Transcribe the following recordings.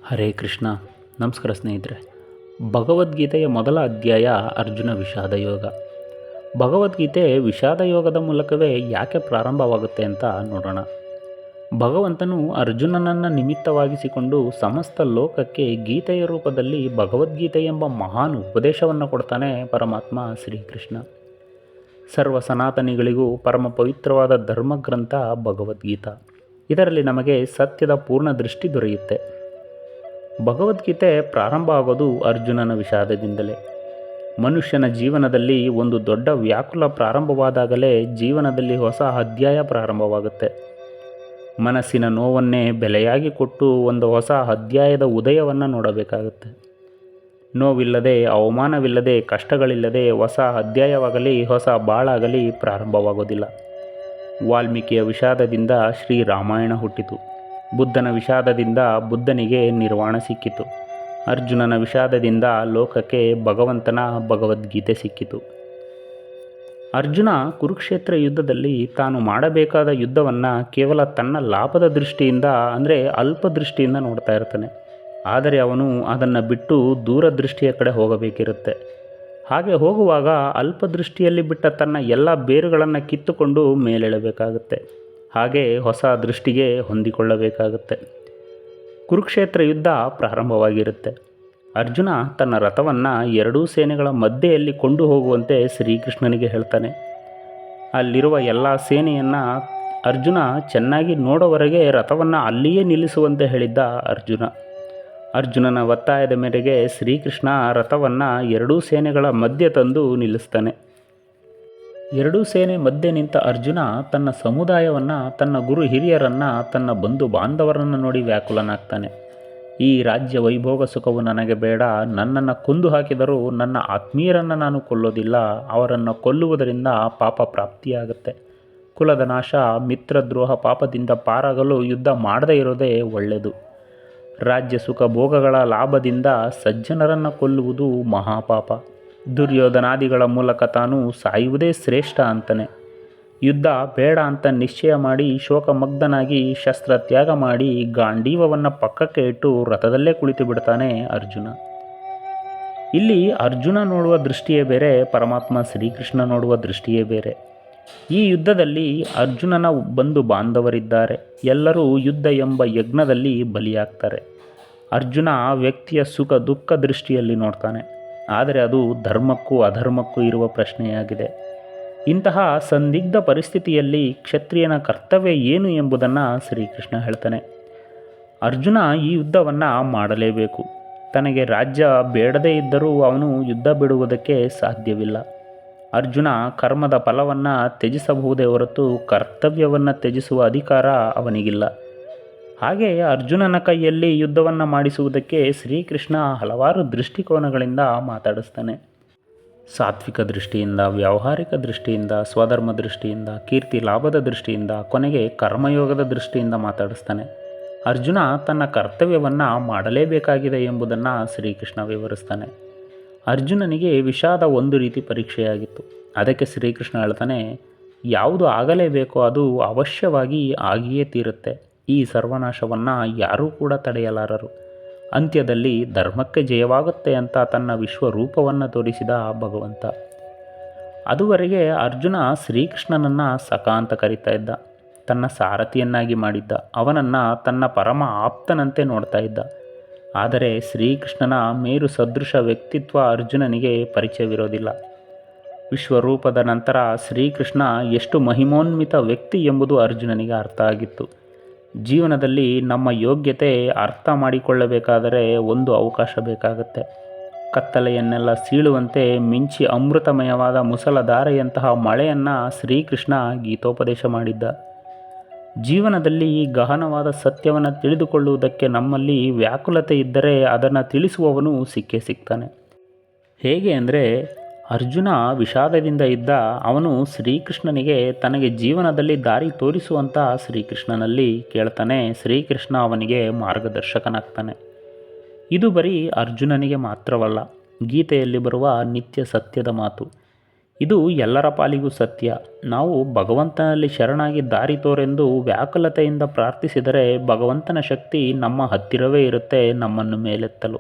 ಹರೇ ಕೃಷ್ಣ. ನಮಸ್ಕಾರ ಸ್ನೇಹಿತರೆ. ಭಗವದ್ಗೀತೆಯ ಮೊದಲ ಅಧ್ಯಾಯ ಅರ್ಜುನ ವಿಷಾದ ಯೋಗ. ಭಗವದ್ಗೀತೆ ವಿಷಾದ ಯೋಗದ ಮೂಲಕವೇ ಯಾಕೆ ಪ್ರಾರಂಭವಾಗುತ್ತೆ ಅಂತ ನೋಡೋಣ. ಭಗವಂತನು ಅರ್ಜುನನನ್ನು ನಿಮಿತ್ತವಾಗಿಸಿಕೊಂಡು ಸಮಸ್ತ ಲೋಕಕ್ಕೆ ಗೀತೆಯ ರೂಪದಲ್ಲಿ ಭಗವದ್ಗೀತೆ ಎಂಬ ಮಹಾನ್ ಉಪದೇಶವನ್ನು ಕೊಡ್ತಾನೆ ಪರಮಾತ್ಮ ಶ್ರೀಕೃಷ್ಣ. ಸರ್ವ ಸನಾತನಿಗಳಿಗೂ ಪರಮ ಪವಿತ್ರವಾದ ಧರ್ಮಗ್ರಂಥ ಭಗವದ್ಗೀತಾ. ಇದರಲ್ಲಿ ನಮಗೆ ಸತ್ಯದ ಪೂರ್ಣ ದೃಷ್ಟಿ ದೊರೆಯುತ್ತೆ. ಭಗವದ್ಗೀತೆ ಪ್ರಾರಂಭ ಆಗೋದು ಅರ್ಜುನನ ವಿಷಾದದಿಂದಲೇ. ಮನುಷ್ಯನ ಜೀವನದಲ್ಲಿ ಒಂದು ದೊಡ್ಡ ವ್ಯಾಕುಲ ಪ್ರಾರಂಭವಾದಾಗಲೇ ಜೀವನದಲ್ಲಿ ಹೊಸ ಅಧ್ಯಾಯ ಪ್ರಾರಂಭವಾಗುತ್ತೆ. ಮನಸ್ಸಿನ ನೋವನ್ನೇ ಬೆಲೆಯಾಗಿ ಕೊಟ್ಟು ಒಂದು ಹೊಸ ಅಧ್ಯಾಯದ ಉದಯವನ್ನು ನೋಡಬೇಕಾಗುತ್ತೆ. ನೋವಿಲ್ಲದೆ, ಅವಮಾನವಿಲ್ಲದೆ, ಕಷ್ಟಗಳಿಲ್ಲದೆ ಹೊಸ ಅಧ್ಯಾಯವಾಗಲಿ ಹೊಸ ಬಾಳಾಗಲಿ ಪ್ರಾರಂಭವಾಗೋದಿಲ್ಲ. ವಾಲ್ಮೀಕಿಯ ವಿಷಾದದಿಂದ ಶ್ರೀರಾಮಾಯಣ ಹುಟ್ಟಿತು. ಬುದ್ಧನ ವಿಷಾದದಿಂದ ಬುದ್ಧನಿಗೆ ನಿರ್ವಾಣ ಸಿಕ್ಕಿತು. ಅರ್ಜುನನ ವಿಷಾದದಿಂದ ಲೋಕಕ್ಕೆ ಭಗವಂತನ ಭಗವದ್ಗೀತೆ ಸಿಕ್ಕಿತು. ಅರ್ಜುನ ಕುರುಕ್ಷೇತ್ರ ಯುದ್ಧದಲ್ಲಿ ತಾನು ಮಾಡಬೇಕಾದ ಯುದ್ಧವನ್ನು ಕೇವಲ ತನ್ನ ಲಾಭದ ದೃಷ್ಟಿಯಿಂದ, ಅಂದರೆ ಅಲ್ಪ ದೃಷ್ಟಿಯಿಂದ ನೋಡ್ತಾ ಇರ್ತಾನೆ. ಆದರೆ ಅವನು ಅದನ್ನು ಬಿಟ್ಟು ದೂರದೃಷ್ಟಿಯ ಕಡೆ ಹೋಗಬೇಕಿರುತ್ತೆ. ಹಾಗೆ ಹೋಗುವಾಗ ಅಲ್ಪ ದೃಷ್ಟಿಯಲ್ಲಿ ಬಿಟ್ಟ ತನ್ನ ಎಲ್ಲ ಬೇರುಗಳನ್ನು ಕಿತ್ತುಕೊಂಡು ಮೇಲೇಳಬೇಕಾಗುತ್ತೆ. ಹಾಗೆ ಹೊಸ ದೃಷ್ಟಿಗೆ ಹೊಂದಿಕೊಳ್ಳಬೇಕಾಗುತ್ತೆ. ಕುರುಕ್ಷೇತ್ರ ಯುದ್ಧ ಪ್ರಾರಂಭವಾಗಿರುತ್ತೆ. ಅರ್ಜುನ ತನ್ನ ರಥವನ್ನು ಎರಡೂ ಸೇನೆಗಳ ಮಧ್ಯೆಯಲ್ಲಿ ಕೊಂಡು ಹೋಗುವಂತೆ ಶ್ರೀಕೃಷ್ಣನಿಗೆ ಹೇಳ್ತಾನೆ. ಅಲ್ಲಿರುವ ಎಲ್ಲ ಸೇನೆಯನ್ನು ಅರ್ಜುನ ಚೆನ್ನಾಗಿ ನೋಡೋವರೆಗೆ ರಥವನ್ನು ಅಲ್ಲಿಯೇ ನಿಲ್ಲಿಸುವಂತೆ ಹೇಳಿದ್ದ ಅರ್ಜುನನ ಒತ್ತಾಯದ ಮೇರೆಗೆ ಶ್ರೀಕೃಷ್ಣ ರಥವನ್ನು ಎರಡೂ ಸೇನೆಗಳ ಮಧ್ಯೆ ತಂದು ನಿಲ್ಲಿಸ್ತಾನೆ. ಎರಡೂ ಸೇನೆ ಮಧ್ಯೆ ನಿಂತ ಅರ್ಜುನ ತನ್ನ ಸಮುದಾಯವನ್ನು, ತನ್ನ ಗುರು ಹಿರಿಯರನ್ನು, ತನ್ನ ಬಂಧು ಬಾಂಧವರನ್ನು ನೋಡಿ ವ್ಯಾಕುಲನಾಗ್ತಾನೆ. ಈ ರಾಜ್ಯ ವೈಭೋಗ ಸುಖವು ನನಗೆ ಬೇಡ. ನನ್ನನ್ನು ಕೊಂದು ಹಾಕಿದರೂ ನನ್ನ ಆತ್ಮೀಯರನ್ನು ನಾನು ಕೊಲ್ಲೋದಿಲ್ಲ. ಅವರನ್ನು ಕೊಲ್ಲುವುದರಿಂದ ಪಾಪ ಪ್ರಾಪ್ತಿಯಾಗುತ್ತೆ. ಕುಲದ ನಾಶ, ಮಿತ್ರದ್ರೋಹ ಪಾಪದಿಂದ ಪಾರಾಗಲು ಯುದ್ಧ ಮಾಡದೇ ಇರೋದೇ ಒಳ್ಳೆಯದು. ರಾಜ್ಯ ಸುಖ ಭೋಗಗಳ ಲಾಭದಿಂದ ಸಜ್ಜನರನ್ನು ಕೊಲ್ಲುವುದು ಮಹಾಪಾಪ. ದುರ್ಯೋಧನಾದಿಗಳ ಮೂಲಕ ತಾನು ಸಾಯುವುದೇ ಶ್ರೇಷ್ಠ ಅಂತಾನೆ. ಯುದ್ಧ ಬೇಡ ಅಂತ ನಿಶ್ಚಯ ಮಾಡಿ ಶೋಕಮಗ್ಧನಾಗಿ ಶಸ್ತ್ರ ತ್ಯಾಗ ಮಾಡಿ ಗಾಂಡೀವವನ್ನು ಪಕ್ಕಕ್ಕೆ ಇಟ್ಟು ರಥದಲ್ಲೇ ಕುಳಿತು ಬಿಡ್ತಾನೆ ಅರ್ಜುನ. ಇಲ್ಲಿ ಅರ್ಜುನ ನೋಡುವ ದೃಷ್ಟಿಯೇ ಬೇರೆ, ಪರಮಾತ್ಮ ಶ್ರೀಕೃಷ್ಣ ನೋಡುವ ದೃಷ್ಟಿಯೇ ಬೇರೆ. ಈ ಯುದ್ಧದಲ್ಲಿ ಅರ್ಜುನನ ಬಂಧು ಬಾಂಧವರಿದ್ದಾರೆ. ಎಲ್ಲರೂ ಯುದ್ಧ ಎಂಬ ಯಜ್ಞದಲ್ಲಿ ಬಲಿಯಾಗ್ತಾರೆ. ಅರ್ಜುನ ವ್ಯಕ್ತಿಯ ಸುಖ ದುಃಖ ದೃಷ್ಟಿಯಲ್ಲಿ ನೋಡ್ತಾನೆ. ಆದರೆ ಅದು ಧರ್ಮಕ್ಕೂ ಅಧರ್ಮಕ್ಕೂ ಇರುವ ಪ್ರಶ್ನೆಯಾಗಿದೆ. ಇಂತಹ ಸಂದಿಗ್ಧ ಪರಿಸ್ಥಿತಿಯಲ್ಲಿ ಕ್ಷತ್ರಿಯನ ಕರ್ತವ್ಯ ಏನು ಎಂಬುದನ್ನು ಶ್ರೀಕೃಷ್ಣ ಹೇಳ್ತಾನೆ. ಅರ್ಜುನ ಈ ಯುದ್ಧವನ್ನು ಮಾಡಲೇಬೇಕು. ತನಗೆ ರಾಜ್ಯ ಬೇಡದೇ ಇದ್ದರೂ ಅವನು ಯುದ್ಧ ಬಿಡುವುದಕ್ಕೆ ಸಾಧ್ಯವಿಲ್ಲ. ಅರ್ಜುನ ಕರ್ಮದ ಫಲವನ್ನು ತ್ಯಜಿಸಬಹುದೇ ಹೊರತು ಕರ್ತವ್ಯವನ್ನು ತ್ಯಜಿಸುವ ಅಧಿಕಾರ ಅವನಿಗಿಲ್ಲ. ಹಾಗೆಯೇ ಅರ್ಜುನನ ಕೈಯಲ್ಲಿ ಯುದ್ಧವನ್ನು ಮಾಡಿಸುವುದಕ್ಕೆ ಶ್ರೀಕೃಷ್ಣ ಹಲವಾರು ದೃಷ್ಟಿಕೋನಗಳಿಂದ ಮಾತಾಡಿಸ್ತಾನೆ. ಸಾತ್ವಿಕ ದೃಷ್ಟಿಯಿಂದ, ವ್ಯಾವಹಾರಿಕ ದೃಷ್ಟಿಯಿಂದ, ಸ್ವಧರ್ಮ ದೃಷ್ಟಿಯಿಂದ, ಕೀರ್ತಿ ಲಾಭದ ದೃಷ್ಟಿಯಿಂದ, ಕೊನೆಗೆ ಕರ್ಮಯೋಗದ ದೃಷ್ಟಿಯಿಂದ ಮಾತಾಡಿಸ್ತಾನೆ. ಅರ್ಜುನ ತನ್ನ ಕರ್ತವ್ಯವನ್ನು ಮಾಡಲೇಬೇಕಾಗಿದೆ ಎಂಬುದನ್ನು ಶ್ರೀಕೃಷ್ಣ ವಿವರಿಸ್ತಾನೆ. ಅರ್ಜುನನಿಗೆ ವಿಷಾದ ಒಂದು ರೀತಿ ಪರೀಕ್ಷೆಯಾಗಿತ್ತು. ಅದಕ್ಕೆ ಶ್ರೀಕೃಷ್ಣ ಹೇಳ್ತಾನೆ, ಯಾವುದು ಆಗಲೇಬೇಕೋ ಅದು ಅವಶ್ಯವಾಗಿ ಆಗಿಯೇ ತೀರುತ್ತೆ. ಈ ಸರ್ವನಾಶವನ್ನು ಯಾರೂ ಕೂಡ ತಡೆಯಲಾರರು. ಅಂತ್ಯದಲ್ಲಿ ಧರ್ಮಕ್ಕೆ ಜಯವಾಗುತ್ತೆ ಅಂತ ತನ್ನ ವಿಶ್ವರೂಪವನ್ನು ತೋರಿಸಿದ ಭಗವಂತ. ಅದುವರೆಗೆ ಅರ್ಜುನ ಶ್ರೀಕೃಷ್ಣನನ್ನು ಸಖ ಅಂತ ಕರೀತಾ ಇದ್ದ. ತನ್ನ ಸಾರಥಿಯನ್ನಾಗಿ ಮಾಡಿದ್ದ. ಅವನನ್ನು ತನ್ನ ಪರಮ ಆಪ್ತನಂತೆ ನೋಡ್ತಾ ಇದ್ದ. ಆದರೆ ಶ್ರೀಕೃಷ್ಣನ ಮೇರು ಸದೃಶ ವ್ಯಕ್ತಿತ್ವ ಅರ್ಜುನನಿಗೆ ಪರಿಚಯವಿರೋದಿಲ್ಲ. ವಿಶ್ವರೂಪದ ನಂತರ ಶ್ರೀಕೃಷ್ಣ ಎಷ್ಟು ಮಹಿಮೋನ್ವಿತ ವ್ಯಕ್ತಿ ಎಂಬುದು ಅರ್ಜುನನಿಗೆ ಅರ್ಥ ಆಗಿತ್ತು. ಜೀವನದಲ್ಲಿ ನಮ್ಮ ಯೋಗ್ಯತೆ ಅರ್ಥ ಮಾಡಿಕೊಳ್ಳಬೇಕಾದರೆ ಒಂದು ಅವಕಾಶ ಬೇಕಾಗುತ್ತೆ. ಕತ್ತಲೆಯನ್ನೆಲ್ಲ ಸೀಳುವಂತೆ ಮಿಂಚಿ ಅಮೃತಮಯವಾದ ಮುಸಲಧಾರೆಯಂತಹ ಮಳೆಯನ್ನು ಶ್ರೀಕೃಷ್ಣ ಗೀತೋಪದೇಶ ಮಾಡಿದ್ದ. ಜೀವನದಲ್ಲಿ ಗಹನವಾದ ಸತ್ಯವನ್ನು ತಿಳಿದುಕೊಳ್ಳುವುದಕ್ಕೆ ನಮ್ಮಲ್ಲಿ ವ್ಯಾಕುಲತೆ ಇದ್ದರೆ ಅದನ್ನು ತಿಳಿಸುವವನು ಸಿಕ್ಕೇ ಸಿಗ್ತಾನೆ. ಹೇಗೆ ಅಂದರೆ, ಅರ್ಜುನ ವಿಷಾದದಿಂದ ಇದ್ದ. ಅವನು ಶ್ರೀಕೃಷ್ಣನಿಗೆ ತನಗೆ ಜೀವನದಲ್ಲಿ ದಾರಿ ತೋರಿಸುವಂಥ ಶ್ರೀಕೃಷ್ಣನಲ್ಲಿ ಕೇಳ್ತಾನೆ. ಶ್ರೀಕೃಷ್ಣ ಅವನಿಗೆ ಮಾರ್ಗದರ್ಶಕನಾಗ್ತಾನೆ. ಇದು ಬರೀ ಅರ್ಜುನನಿಗೆ ಮಾತ್ರವಲ್ಲ, ಗೀತೆಯಲ್ಲಿ ಬರುವ ನಿತ್ಯ ಸತ್ಯದ ಮಾತು. ಇದು ಎಲ್ಲರ ಪಾಲಿಗೂ ಸತ್ಯ. ನಾವು ಭಗವಂತನಲ್ಲಿ ಶರಣಾಗಿ ದಾರಿ ತೋರೆಂದು ವ್ಯಾಕುಲತೆಯಿಂದ ಪ್ರಾರ್ಥಿಸಿದರೆ ಭಗವಂತನ ಶಕ್ತಿ ನಮ್ಮ ಹತ್ತಿರವೇ ಇರುತ್ತೆ ನಮ್ಮನ್ನು ಮೇಲೆತ್ತಲು.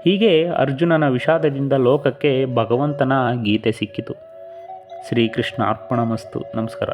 ಹೀಗೆ ಅರ್ಜುನನ ವಿಷಾದದಿಂದ ಲೋಕಕ್ಕೆ ಭಗವಂತನ ಗೀತೆ ಸಿಕ್ಕಿತು. ಶ್ರೀಕೃಷ್ಣ ಅರ್ಪಣಮಸ್ತು. ನಮಸ್ಕಾರ.